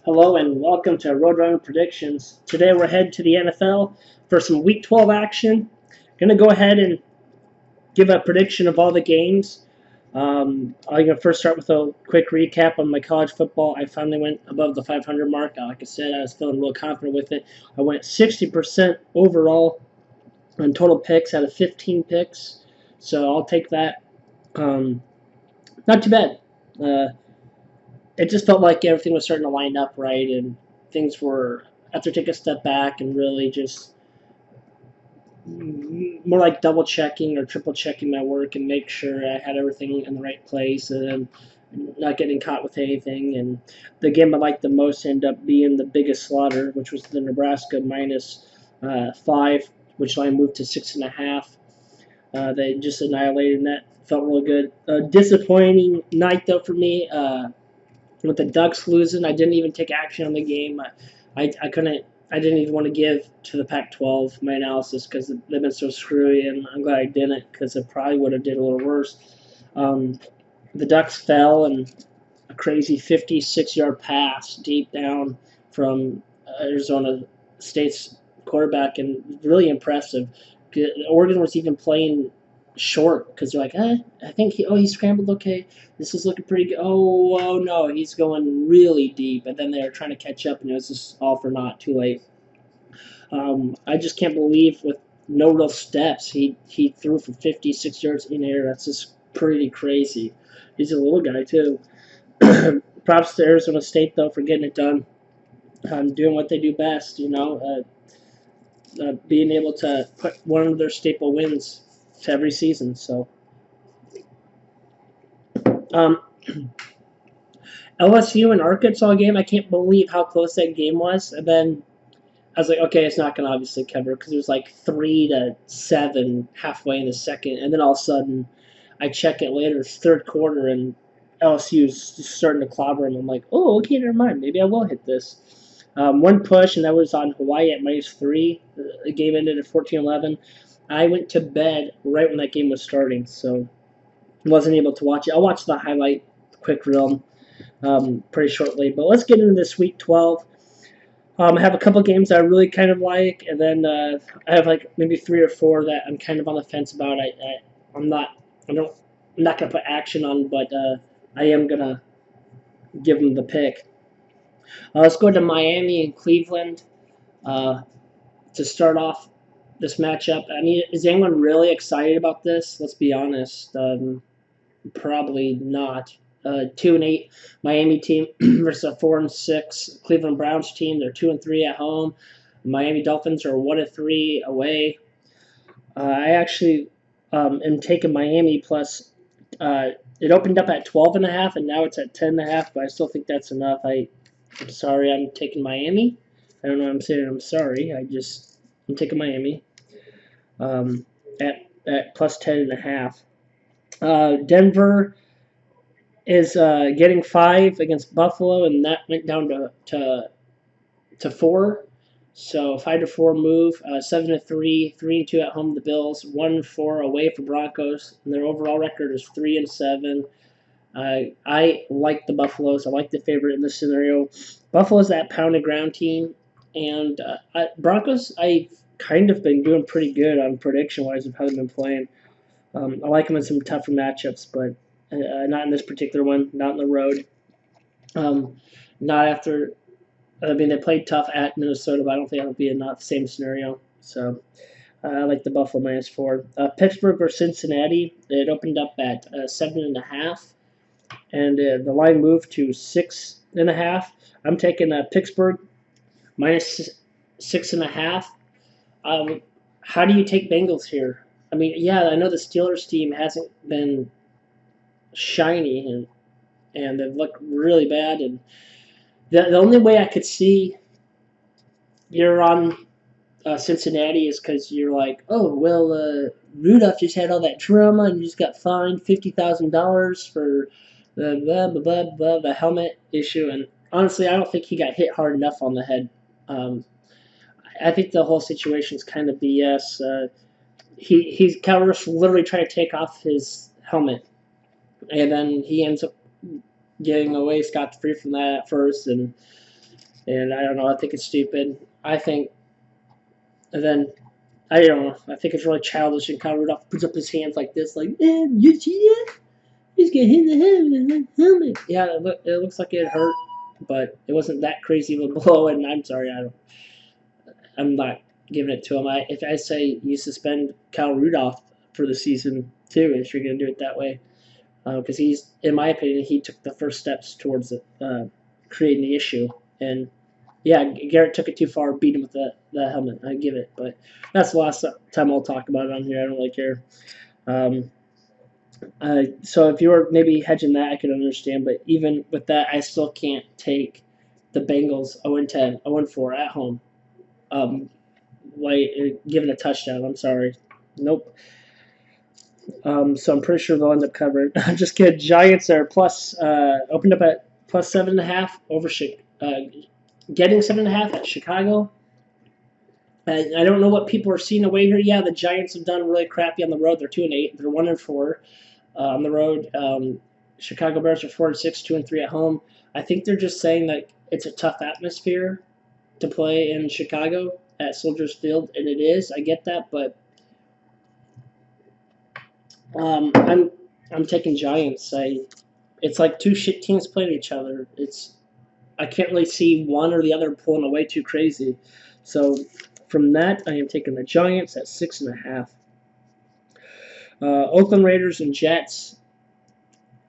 Hello and welcome to Roadrunner Predictions. Today we're headed to the NFL for some Week 12 action. Going to go ahead and give a prediction of all the games. I'm going to first start with a quick recap on my college football. I finally went above the 500 mark. Like I said, I was feeling real confident with it. I went 60% overall on total picks out of 15 picks. So I'll take that. Not too bad. It just felt like everything was starting to line up right, and things were after taking a step back and really just more like double checking or triple checking my work and make sure I had everything in the right place and not getting caught with anything. And the game I liked the most ended up being the biggest slaughter, which was the Nebraska minus 5, which line moved to 6.5. They just annihilated, and that felt really good. Disappointing night though for me. With the Ducks losing, I didn't even take action on the game. I couldn't. I didn't even want to give to the Pac-12 my analysis because they've been so screwy, and I'm glad I didn't because it probably would have did a little worse. The Ducks fell, and a crazy 56-yard pass deep down from Arizona State's quarterback, and really impressive. Oregon was even playing short because they're like, I think he scrambled okay. This is looking pretty good. Oh no, he's going really deep, and then they're trying to catch up, and it was just all for naught. Too late. I just can't believe with no real steps he threw for 56 yards in the air. That's just pretty crazy. He's a little guy too. Props to Arizona State though for getting it done. Doing what they do best, being able to put one of their staple wins to every season. So, LSU and Arkansas game, I can't believe how close that game was. And then I was like, okay, it's not going to obviously cover because it was like 3-7 halfway in the second. And then all of a sudden, I check it later, it's third quarter, and LSU's starting to clobber them. I'm like, oh, okay, never mind. Maybe I will hit this. One push, and that was on Hawaii at -3. The game ended at 14-11. I went to bed right when that game was starting, so wasn't able to watch it. I'll watch the highlight quick reel pretty shortly. But let's get into this Week 12. I have a couple games that I really kind of like, and then I have like maybe 3 or 4 that I'm kind of on the fence about. I'm not gonna put action on, but I am gonna give them the pick. Let's go to Miami and Cleveland to start off this matchup. I mean, is anyone really excited about this? Let's be honest. Probably not. 2-8 Miami team versus a 4-6 Cleveland Browns team. They're 2-3 at home. Miami Dolphins are 1-3 away. I actually am taking Miami plus. It opened up at 12.5 and now it's at 10.5, but I still think that's enough. I'm sorry, I'm taking Miami. I don't know what I'm saying. I'm sorry. I'm taking Miami at plus 10.5. Denver is getting 5 against Buffalo, and that went down to 4. So 5-4 move. 7-3, 3-2 at home. The Bills 1-4 away for Broncos, and their overall record is 3-7. I like the Buffaloes. I like the favorite in this scenario. Buffalo's that pound and ground team, and Broncos I've kind of been doing pretty good on prediction wise of how they've been playing. I like them in some tougher matchups, but not in this particular one, not on the road. Not after. I mean, they played tough at Minnesota, but I don't think that'll be the same scenario. So I like the Buffalo -4. Pittsburgh versus Cincinnati. It opened up at 7.5, and the line moved to 6.5. I'm taking Pittsburgh -6.5. How do you take Bengals here? I mean, yeah, I know the Steelers team hasn't been shiny and they've looked really bad. And the only way I could see you're on Cincinnati is because you're like, oh, well, Rudolph just had all that drama and just got fined $50,000 for the blah, blah, blah, blah, the helmet issue. And honestly, I don't think he got hit hard enough on the head. I think the whole situation is kind of BS. He's Calvert literally trying to take off his helmet, and then he ends up getting away scot-free from that at first, and And I don't know. I think it's stupid. I think, and then I don't know. I think it's really childish. And Kyle Rudolph puts up his hands like this, like, you see that? He's getting hit in the head with a helmet. Yeah, it looks like it hurt, but it wasn't that crazy of a blow. And I'm sorry, I'm not giving it to him. If I say you suspend Kyle Rudolph for the season too, if you're going to do it that way, because he's, in my opinion, he took the first steps towards creating the issue. And yeah, Garrett took it too far, beat him with the helmet. I give it, but that's the last time I'll talk about it on here. I don't really care. Um, so if you were maybe hedging that, I could understand. But even with that, I still can't take the Bengals 0-10, 0-4 at home. Given a touchdown. I'm sorry. Nope. So I'm pretty sure they'll end up covering. I'm just kidding. Giants are opened up at plus 7.5 over getting 7.5 at Chicago. I don't know what people are seeing away here. Yeah, the Giants have done really crappy on the road. They're 2-8. They're 1-4 on the road. Chicago Bears are 4-6, 2-3 at home. I think they're just saying that it's a tough atmosphere to play in Chicago at Soldier Field, and it is. I get that, but I'm taking Giants. It's like two shit teams playing each other. I can't really see one or the other pulling away too crazy. So from that, I am taking the Giants at 6.5. Oakland Raiders and Jets.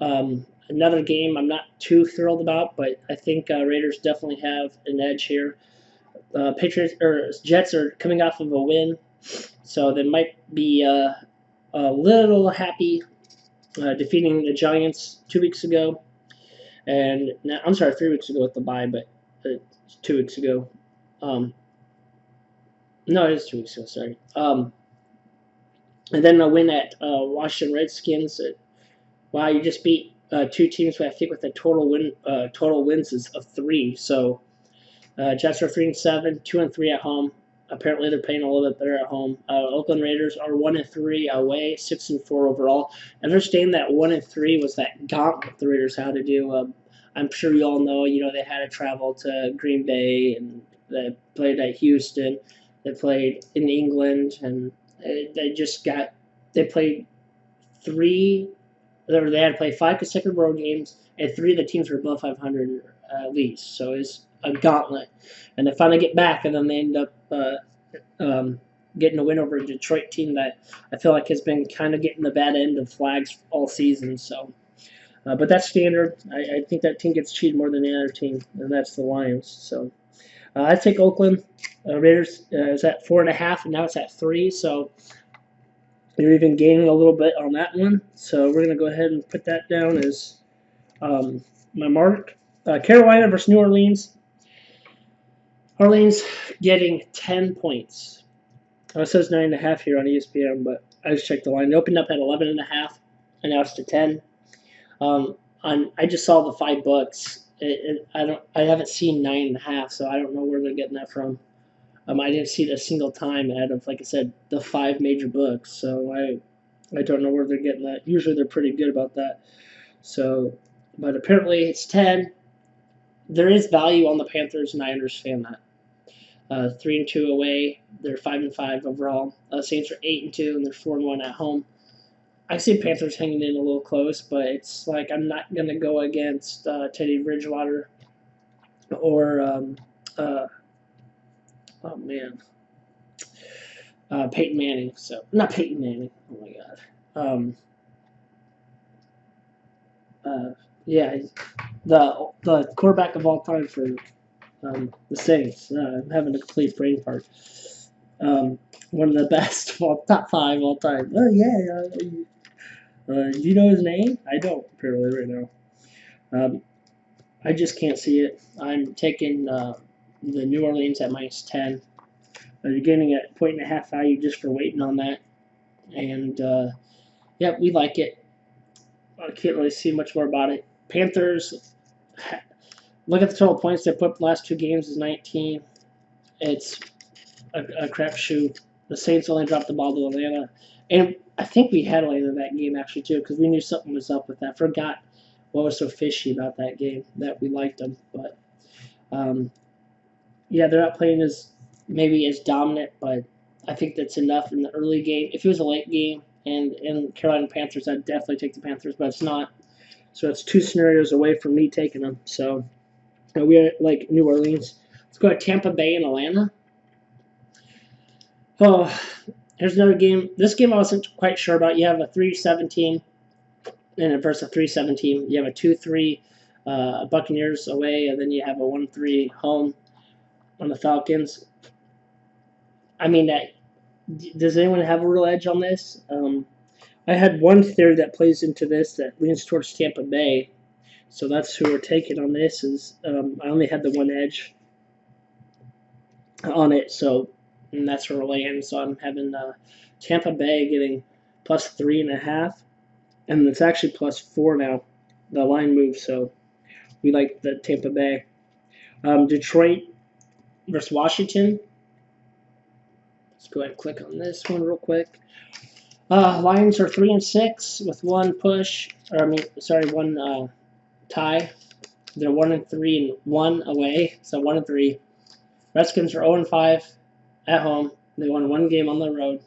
Another game I'm not too thrilled about, but I think Raiders definitely have an edge here. Jets are coming off of a win, so they might be a little happy defeating the Giants 2 weeks ago. And now, I'm sorry, 3 weeks ago with the bye, but 2 weeks ago. No, it is 2 weeks ago. Sorry. And then a win at Washington Redskins. Wow, you just beat two teams. I think with a total wins is of 3. So Jets are 3-7, 2-3 at home. Apparently, they're playing a little bit better at home. Oakland Raiders are 1-3 away, 6-4 overall. Understand that 1-3 was that gauntlet the Raiders had to do. I'm sure you all know. They had to travel to Green Bay, and they played at Houston. They played in England, and they played 3. They had to play 5 consecutive road games, and 3 of the teams were above 500 at least. So it's a gauntlet. And they finally get back, and then they end up getting a win over a Detroit team that I feel like has been kind of getting the bad end of flags all season. So, but that's standard. I think that team gets cheated more than the other team, and that's the Lions. So I take Oakland. Raiders is at 4.5, and now it's at 3. So you're even gaining a little bit on that one. So we're going to go ahead and put that down as my mark. Carolina versus New Orleans. Orleans getting 10 points. It says 9.5 here on ESPN, but I just checked the line. It opened up at 11.5, and now it's to 10. I just saw the $5. I haven't seen 9.5, so I don't know where they're getting that from. I didn't see it a single time out of, like I said, the 5 major books. So I don't know where they're getting that. Usually they're pretty good about that. So, but apparently it's 10. There is value on the Panthers, and I understand that. 3-2 away. They're 5-5 overall. Saints are 8-2, and they're 4-1 at home. I see Panthers hanging in a little close, but it's like I'm not gonna go against Teddy Bridgewater or Peyton Manning. So not Peyton Manning. Oh my God. Yeah, the quarterback of all time for the Saints. I'm having a complete brain fart. One of the best top 5 all time. Oh yeah. Do you know his name? I don't apparently right now. I just can't see it. I'm taking the New Orleans at -10. You're getting a 1.5 value just for waiting on that. And yeah, we like it. I can't really see much more about it. Panthers, look at the total points they put up the last 2 games is 19. It's a crapshoot. The Saints only dropped the ball to Atlanta. And I think we had Atlanta in that game actually too, because we knew something was up with that. Forgot what was so fishy about that game that we liked them. But yeah, they're not playing as maybe as dominant, but I think that's enough in the early game. If it was a late game and Carolina Panthers, I'd definitely take the Panthers, but it's not. So it's two scenarios away from me taking them. So we're like New Orleans. Let's go to Tampa Bay and Atlanta. Oh, here's another game. This game I wasn't quite sure about. You have a 3-7 team and versus a 3-7 team. You have a 2-3 Buccaneers away, and then you have a 1-3 home on the Falcons. I mean, does anyone have a real edge on this? I had one theory that plays into this that leans towards Tampa Bay, so that's who we're taking on this. Is I only had the one edge on it, so and that's where we're laying. So I'm having Tampa Bay getting plus 3.5, and it's actually plus 4 now. The line moves, so we like the Tampa Bay. Detroit versus Washington. Let's go ahead and click on this one real quick. Lions are 3-6 with one push, one tie. They're 1-3 and 1 away, so 1-3. Redskins are 0-5 at home. They won one game on the road.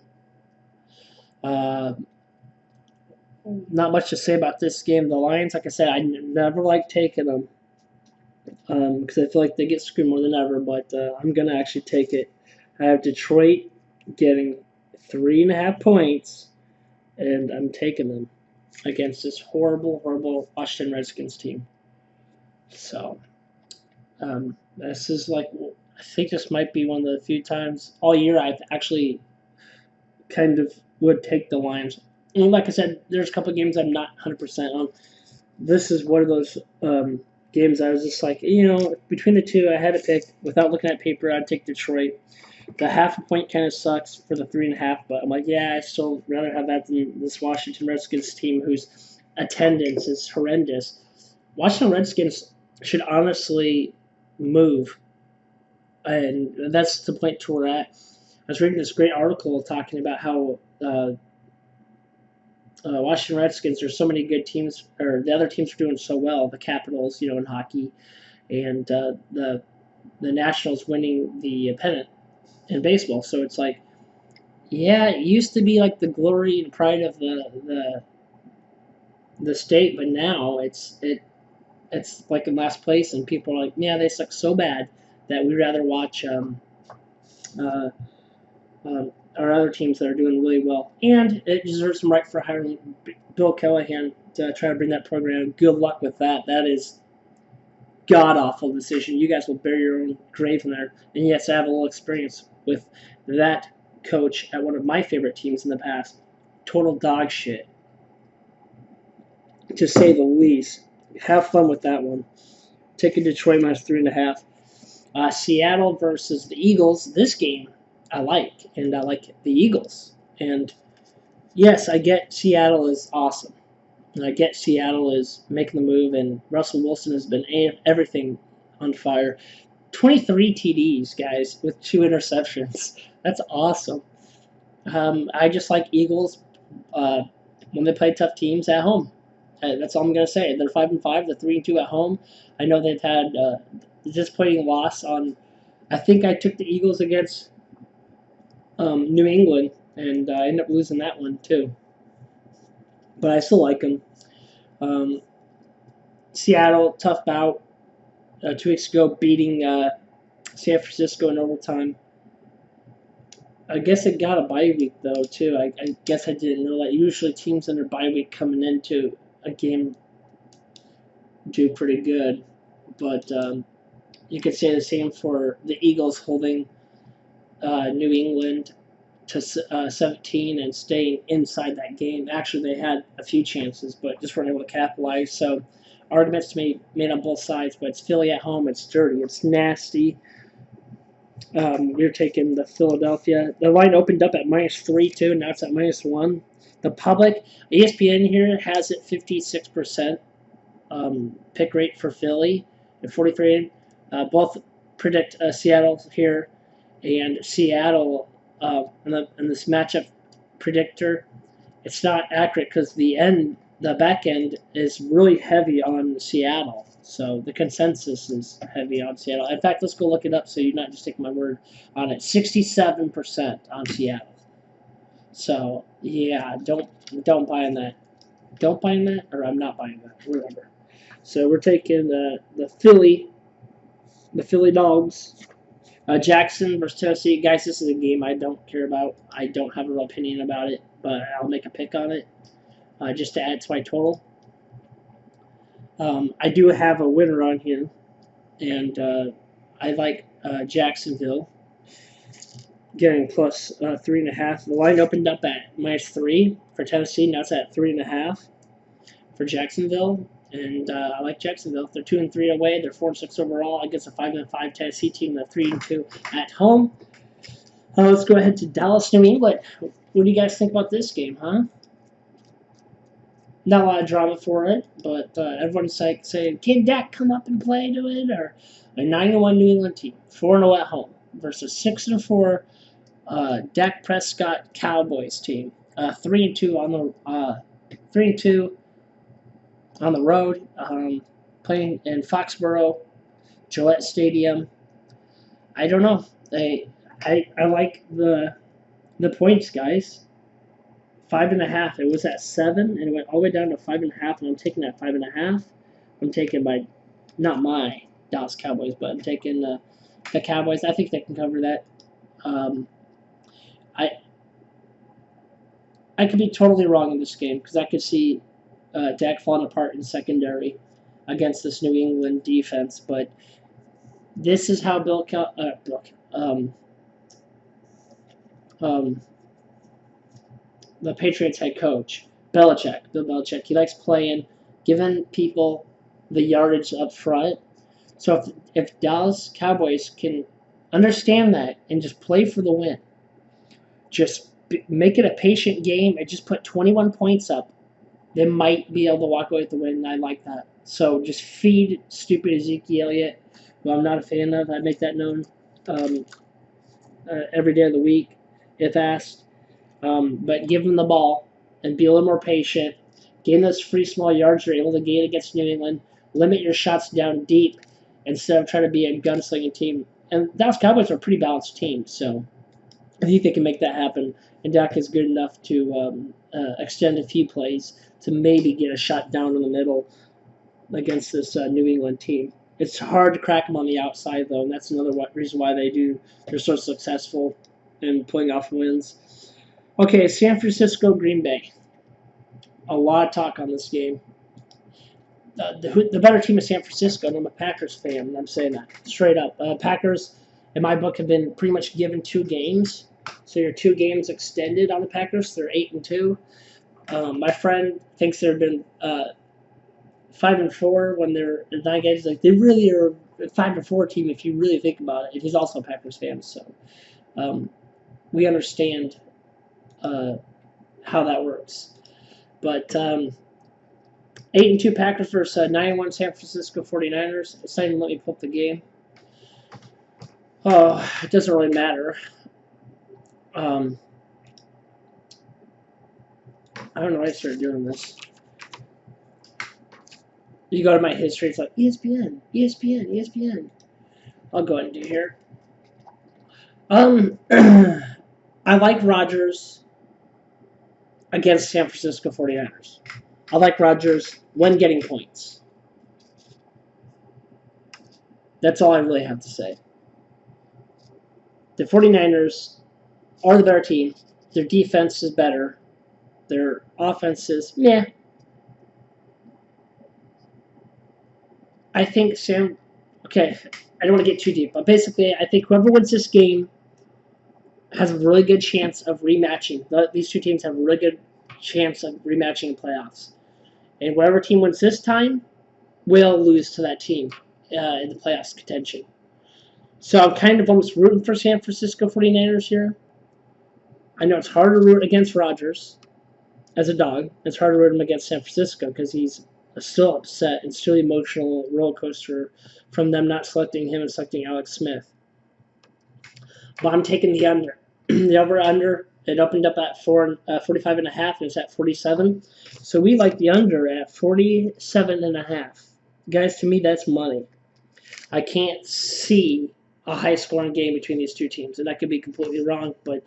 Not much to say about this game. The Lions, like I said, I never like taking them because I feel like they get screwed more than ever. But I'm gonna actually take it. I have Detroit getting 3.5 points, and I'm taking them against this horrible Washington Redskins team. So this is like, I think this might be one of the few times all year I've actually kind of would take the Lions. And like I said, there's a couple of games I'm not 100% on. This is one of those games I was just like, between the two, I had to pick. Without looking at paper, I'd take Detroit. The half a point kind of sucks for the 3.5, but I'm like, yeah, I still rather have that than this Washington Redskins team whose attendance is horrendous. Washington Redskins should honestly move, and that's the point to where we're at. I was reading this great article talking about how Washington Redskins, there's so many good teams, or the other teams are doing so well. The Capitals, in hockey, and the Nationals winning the pennant in baseball. So it's like, yeah, it used to be like the glory and pride of the state, but now it's like in last place, and people are like, yeah, they suck so bad that we'd rather watch our other teams that are doing really well. And it deserves some right for hiring Bill Callahan to try to bring that program. Good luck with that. That is god awful decision. You guys will bury your own grave in there. And yes, I have a little experience with that coach at one of my favorite teams in the past. Total dog shit, to say the least. Have fun with that one. Taking Detroit minus 3.5. Seattle versus the Eagles. This game I like, and I like the Eagles. And yes, I get Seattle is awesome. And I get Seattle is making the move, and Russell Wilson has been everything on fire. 23 TDs, guys, with 2 interceptions. That's awesome. I just like Eagles when they play tough teams at home. That's all I'm going to say. They're 5-5. They're 3-2 at home. I know they've had a disappointing loss on. I think I took the Eagles against New England, and I ended up losing that one too. But I still like them. Seattle, tough bout. 2 weeks ago, beating San Francisco in overtime. I guess it got a bye week, though, too. I guess I didn't know that. Usually teams under bye week coming into a game do pretty good. But you could say the same for the Eagles holding New England to 17 and staying inside that game. Actually, they had a few chances, but just weren't able to capitalize. So arguments to be made on both sides, but it's Philly at home. It's dirty. It's nasty. We're taking the Philadelphia. The line opened up at -3 too. Now it's at -1. The public, ESPN here has it 56% pick rate for Philly and 43. Both predict Seattle here, and Seattle in this matchup predictor, it's not accurate because the back end is really heavy on Seattle. So the consensus is heavy on Seattle. In fact, let's go look it up so you're not just taking my word on it. 67% on Seattle. So yeah, don't buy in that. Don't buy in that, or I'm not buying that. Whatever. So we're taking the Philly Dogs. Jackson versus Tennessee. Guys, this is a game I don't care about. I don't have a real opinion about it, but I'll make a pick on it just to add to my total. I do have a winner on here, and I like Jacksonville getting plus 3.5. The line opened up at -3 for Tennessee. Now it's at 3.5 for Jacksonville. And I like Jacksonville. They're 2-3 away. They're 4-6 overall against a 5-5 Tennessee team. They're 3-2 at home. Let's go ahead to Dallas, New England. What do you guys think about this game, huh? Not a lot of drama for it, but everyone's like saying, "Can Dak come up and play to it?" Or a 9-1 New England team, 4-0 at home versus 6-4 Dak Prescott Cowboys team, 3-2 on the 3-2. On the road, playing in Foxborough, Gillette Stadium. I don't know. I like the points, guys. 5.5. It was at 7, and it went all the way down to 5.5, and I'm taking that 5.5. I'm taking not my Dallas Cowboys, but I'm taking the Cowboys. I think they can cover that. I could be totally wrong in this game because I could see Dak falling apart in secondary against this New England defense, but this is how the Patriots head coach, Bill Belichick, he likes playing, giving people the yardage up front. So if Dallas Cowboys can understand that and just play for the win, just make it a patient game and just put 21 points up, they might be able to walk away with the win. I like that. So just feed stupid Ezekiel Elliott, who I'm not a fan of. I make that known every day of the week, if asked. But give him the ball and be a little more patient. Gain those free small yards you're able to gain against New England. Limit your shots down deep instead of trying to be a gunslinging team. And Dallas Cowboys are a pretty balanced team, so I think they can make that happen. And Dak is good enough to extend a few plays to maybe get a shot down in the middle against this New England team. It's hard to crack them on the outside, though, and that's another reason why they're so successful in pulling off wins. Okay, San Francisco, Green Bay. A lot of talk on this game. The better team is San Francisco, and I'm a Packers fan, and I'm saying that straight up. Packers, in my book, have been pretty much given 2 games. So you're 2 games extended on the Packers. They're 8-2. My friend thinks they've been 5-4 when they're 9 games. Like, they really are a 5-4 team if you really think about it. And he's also a Packers fan, so we understand how that works. But 8-2 Packers versus 9-1 San Francisco 49ers. It's not even let me pull up the game. Oh, it doesn't really matter. I don't know why I started doing this. You go to my history, it's like ESPN, ESPN, ESPN. I'll go ahead and do here. I like Rodgers against San Francisco 49ers. I like Rodgers when getting points. That's all I really have to say. The 49ers are the better team. Their defense is better. Their offense is meh. I think okay, I don't want to get too deep, but basically I think whoever wins this game has a really good chance of rematching. These 2 teams have a really good chance of rematching in playoffs. And whatever team wins this time will lose to that team in the playoffs contention. So I'm kind of almost rooting for San Francisco 49ers here. I know it's hard to root against Rodgers as a dog. It's hard to root him against San Francisco because he's still upset and still emotional roller coaster from them not selecting him and selecting Alex Smith. But I'm taking the under. The over-under, it opened up at 45.5, and it's at 47. So we like the under at 47.5. guys, to me, that's money. I can't see a high-scoring game between these two teams, and I could be completely wrong, but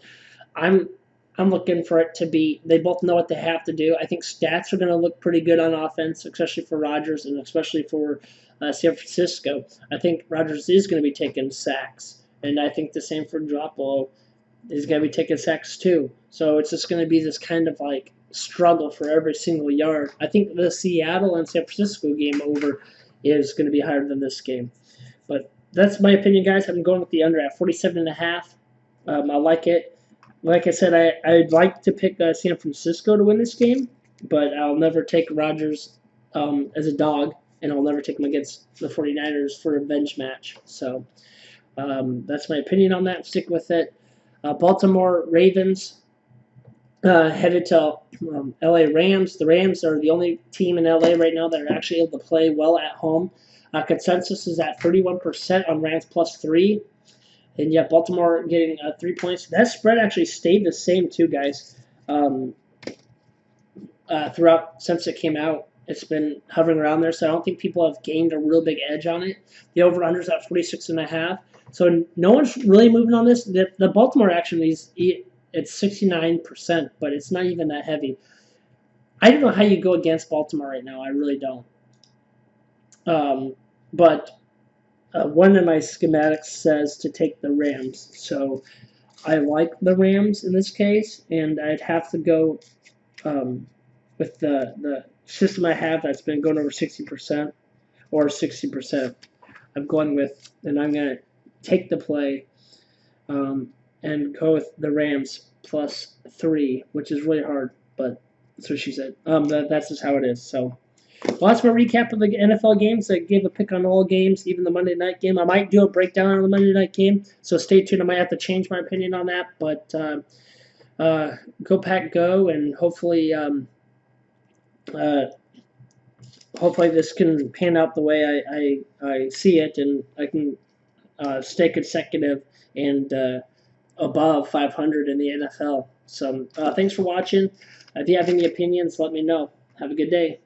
I'm I'm looking for it to be. They both know what they have to do. I think stats are going to look pretty good on offense, especially for Rodgers and especially for San Francisco. I think Rodgers is going to be taking sacks, and I think the same for Garoppolo. He's going to be taking sacks too. So it's just going to be this kind of like struggle for every single yard. I think the Seattle and San Francisco game over is going to be higher than this game. But that's my opinion, guys. I'm going with the under at 47.5. I like it. Like I said, I'd like to pick San Francisco to win this game, but I'll never take Rodgers as a dog, and I'll never take him against the 49ers for a revenge match. So that's my opinion on that. Stick with it. Baltimore Ravens headed to LA Rams. The Rams are the only team in LA right now that are actually able to play well at home. Consensus is at 31% on Rams +3. And yeah, Baltimore getting 3 points. That spread actually stayed the same too, guys. Throughout since it came out, it's been hovering around there. So I don't think people have gained a real big edge on it. The over/under's at 46.5. So no one's really moving on this. The Baltimore action is it's 69%, but it's not even that heavy. I don't know how you go against Baltimore right now. I really don't. But one of my schematics says to take the Rams. So I like the Rams in this case, and I'd have to go with the system I have that's been going over 60% or 60%. I'm going with, and I'm going to take the play and go with the Rams +3, which is really hard, but that's what she said. That's just how it is. So. Well, that's my recap of the NFL games. I gave a pick on all games, even the Monday night game. I might do a breakdown on the Monday night game, so stay tuned. I might have to change my opinion on that, but go Pack go, and hopefully hopefully this can pan out the way I see it, and I can stay consecutive and above 500 in the NFL. So thanks for watching. If you have any opinions, let me know. Have a good day.